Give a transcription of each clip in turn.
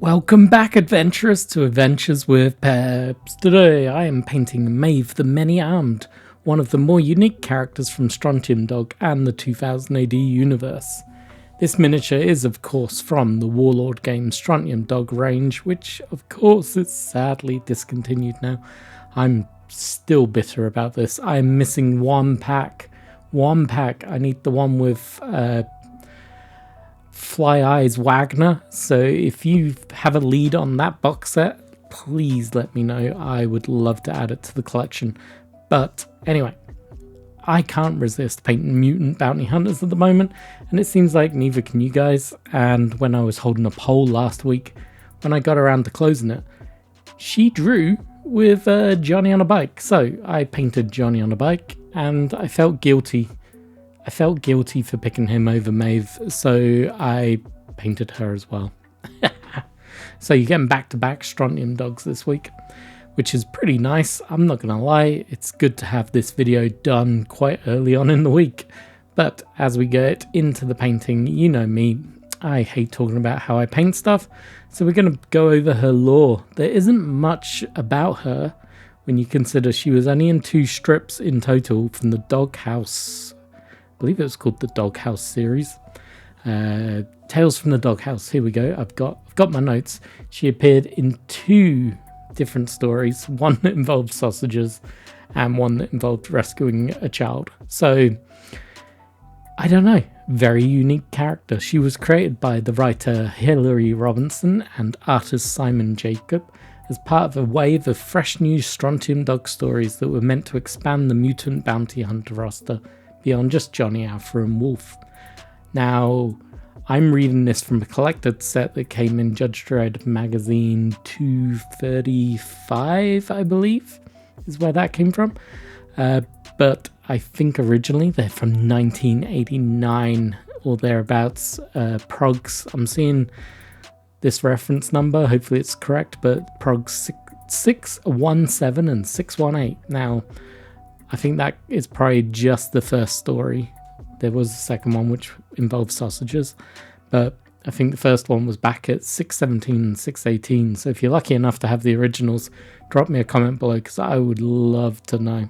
Welcome back, adventurers, to Adventures with Peps. Today I am painting Maeve the Many-Armed, one of the more unique characters from Strontium Dog and the 2000 AD universe. This miniature is of course from the Warlord Games Strontium Dog range, which of course is sadly discontinued now. I'm still bitter about this. I'm missing one pack. I need the one with Fly Eyes Wagner, so if you have a lead on that box set, please let me know. I would love to add it to the collection. But anyway, I can't resist painting mutant bounty hunters at the moment, and it seems like neither can you guys. And when I was holding a poll last week, when I got around to closing it, she drew with Johnny on a bike. So I painted Johnny on a bike, and I felt guilty. I felt guilty for picking him over Maeve, so I painted her as well. So you're getting back-to-back Strontium Dogs this week, which is pretty nice. I'm not going to lie, it's good to have this video done quite early on in the week. But as we get into the painting, you know me, I hate talking about how I paint stuff, so we're going to go over her lore. There isn't much about her when you consider she was only in 2 strips in total from the Doghouse. I believe it was called the Doghouse series. Tales from the Doghouse. Here we go. I've got my notes. She appeared in 2 different stories. One that involved sausages and one that involved rescuing a child. So, I don't know. Very unique character. She was created by the writer Hilary Robinson and artist Simon Jacob as part of a wave of fresh new Strontium Dog stories that were meant to expand the mutant bounty hunter roster beyond just Johnny, Alpha and Wolf. Now, I'm reading this from a collected set that came in Judge Dredd magazine 235, I believe, is where that came from. But I think originally they're from 1989 or thereabouts. Progs, I'm seeing this reference number, hopefully it's correct, but Progs 617 and 618. Now, I think that is probably just the first story. There was a second one which involved sausages, but I think the first one was back at 617 and 618. So if you're lucky enough to have the originals, drop me a comment below because I would love to know.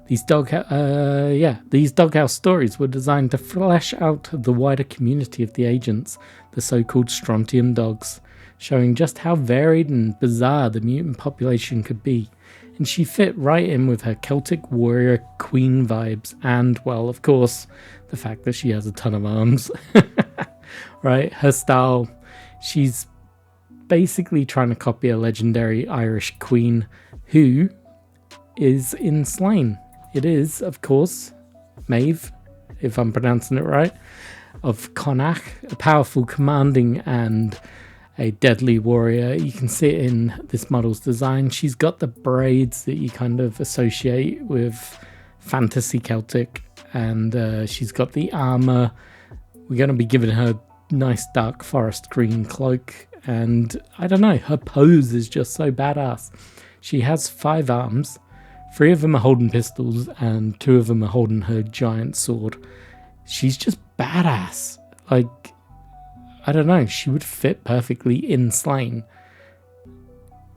These Doghouse stories were designed to flesh out the wider community of the agents, the so-called Strontium Dogs, showing just how varied and bizarre the mutant population could be. And she fit right in with her Celtic warrior queen vibes and, well, of course, the fact that she has a ton of arms. Right? Her style, she's basically trying to copy a legendary Irish queen who is in Slain. It is, of course, Maeve, if I'm pronouncing it right, of Connacht, a powerful, commanding and a deadly warrior. You can see it in this model's design. She's got the braids that you kind of associate with fantasy Celtic, and she's got the armor. We're going to be giving her nice dark forest green cloak, and I don't know, her pose is just so badass. She has 5 arms, 3 of them are holding pistols and 2 of them are holding her giant sword. She's just badass. Like, I don't know, she would fit perfectly in Slain,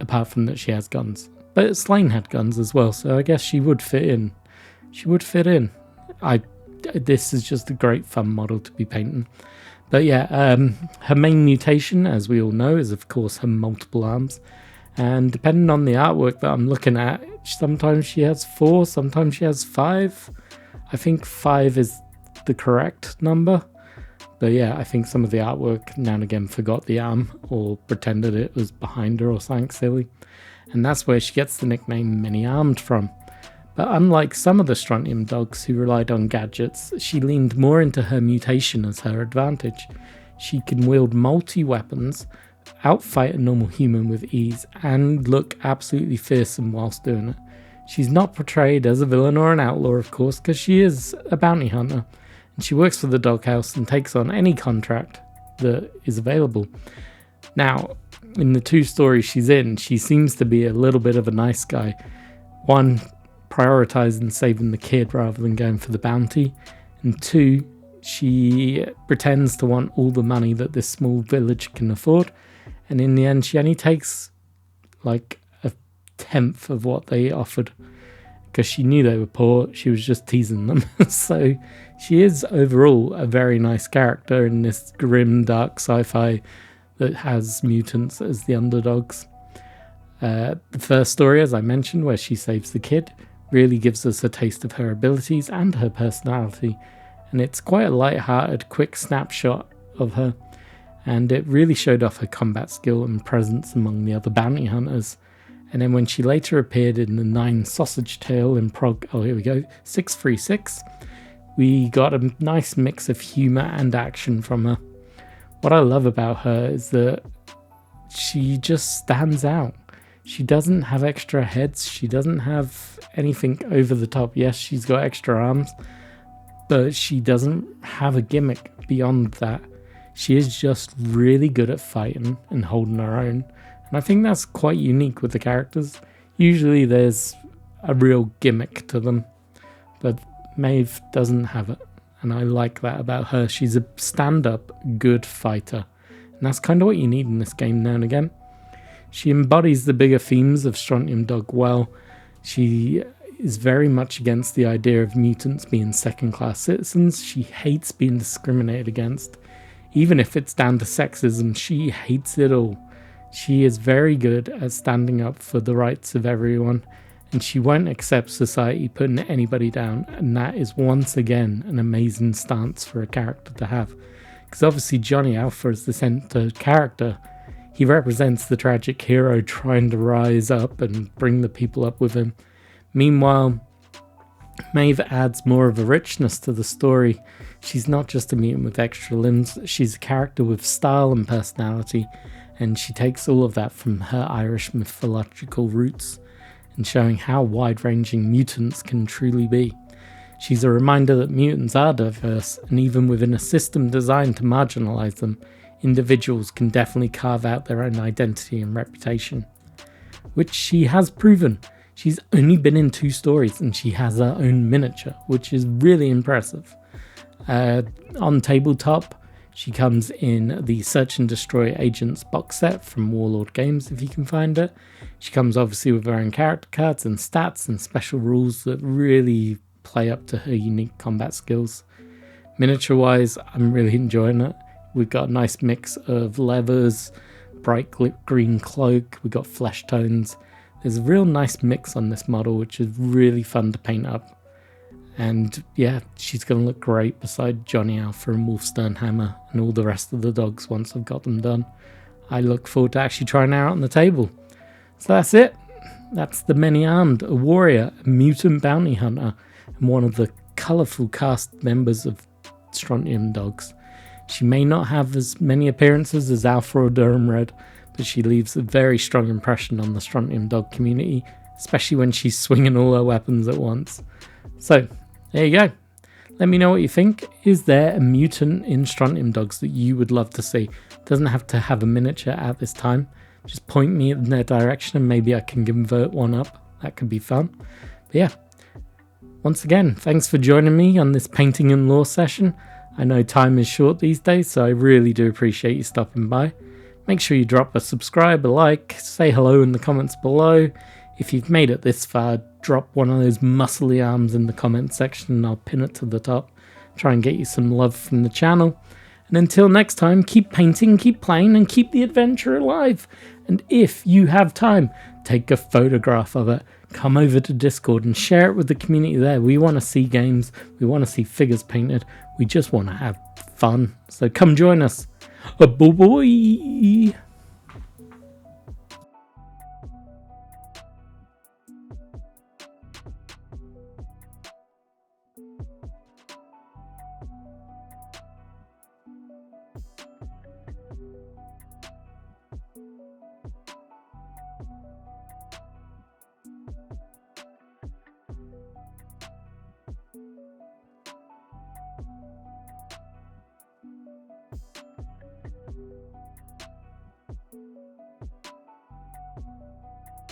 apart from that she has guns. But Slain had guns as well, so I guess she would fit in. This is just a great fun model to be painting. But yeah, her main mutation, as we all know, is of course her multiple arms. And depending on the artwork that I'm looking at, sometimes she has 4, sometimes she has 5. I think 5 is the correct number. But yeah, I think some of the artwork now and again forgot the arm or pretended it was behind her or something silly. And that's where she gets the nickname Many-Armed from. But unlike some of the Strontium Dogs who relied on gadgets, she leaned more into her mutation as her advantage. She can wield multi-weapons, outfight a normal human with ease, and look absolutely fearsome whilst doing it. She's not portrayed as a villain or an outlaw, of course, because she is a bounty hunter. And she works for the Doghouse and takes on any contract that is available. Now, in the 2 stories she's in, she seems to be a little bit of a nice guy. One, prioritizing saving the kid rather than going for the bounty. And 2, she pretends to want all the money that this small village can afford And in the end, she only takes like a tenth of what they offered because she knew they were poor. She was just teasing them. So she is overall a very nice character in this grim, dark sci-fi that has mutants as the underdogs. The first story, as I mentioned, where she saves the kid, really gives us a taste of her abilities and her personality. And it's quite a light-hearted, quick snapshot of her. And it really showed off her combat skill and presence among the other bounty hunters. And then when she later appeared in the 9 Sausage Tale in Prog, 636, we got a nice mix of humour and action from her. What I love about her is that she just stands out. She doesn't have extra heads, she doesn't have anything over the top. Yes, she's got extra arms, but she doesn't have a gimmick beyond that. She is just really good at fighting and holding her own. And I think that's quite unique with the characters. Usually there's a real gimmick to them, but Maeve doesn't have it. And I like that about her. She's a stand-up, good fighter. And that's kind of what you need in this game now and again. She embodies the bigger themes of Strontium Dog well. She is very much against the idea of mutants being second-class citizens. She hates being discriminated against. Even if it's down to sexism, she hates it all. She is very good at standing up for the rights of everyone, and she won't accept society putting anybody down, and that is once again an amazing stance for a character to have. Because obviously Johnny Alpha is the centre character. He represents the tragic hero trying to rise up and bring the people up with him. Meanwhile, Maeve adds more of a richness to the story. She's not just a mutant with extra limbs, she's a character with style and personality, and she takes all of that from her Irish mythological roots and showing how wide-ranging mutants can truly be. She's a reminder that mutants are diverse, and even within a system designed to marginalise them, individuals can definitely carve out their own identity and reputation. Which she has proven. She's only been in 2 stories and she has her own miniature, which is really impressive. On tabletop, she comes in the Search and Destroy Agents box set from Warlord Games, if you can find it. She comes obviously with her own character cards and stats and special rules that really play up to her unique combat skills. Miniature-wise, I'm really enjoying it. We've got a nice mix of leathers, bright green cloak, we've got flesh tones. There's a real nice mix on this model, which is really fun to paint up. And yeah, she's going to look great beside Johnny Alpha and Wolfstern Hammer and all the rest of the dogs once I've got them done. I look forward to actually trying her out on the table. So that's it. That's the Many-Armed, a warrior, a mutant bounty hunter, and one of the colourful cast members of Strontium Dogs. She may not have as many appearances as Alpha or Durham Red, but she leaves a very strong impression on the Strontium Dog community, especially when she's swinging all her weapons at once. So, there you go. Let me know what you think. Is there a mutant in Strontium Dogs that you would love to see? Doesn't have to have a miniature at this time. Just point me in their direction and maybe I can convert one up. That could be fun. But yeah, once again, thanks for joining me on this painting and lore session. I know time is short these days, so I really do appreciate you stopping by. Make sure you drop a subscribe, a like, say hello in the comments below. If you've made it this far, drop one of those muscly arms in the comment section and I'll pin it to the top. Try and get you some love from the channel. And until next time, keep painting, keep playing, and keep the adventure alive. And if you have time, take a photograph of it. Come over to Discord and share it with the community there. We want to see games. We want to see figures painted. We just want to have fun. So come join us. Boy.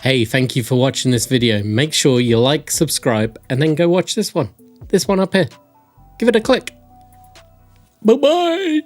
Hey, thank you for watching this video. Make sure you like, subscribe, and then go watch this one. This one up here. Give it a click. Bye-bye.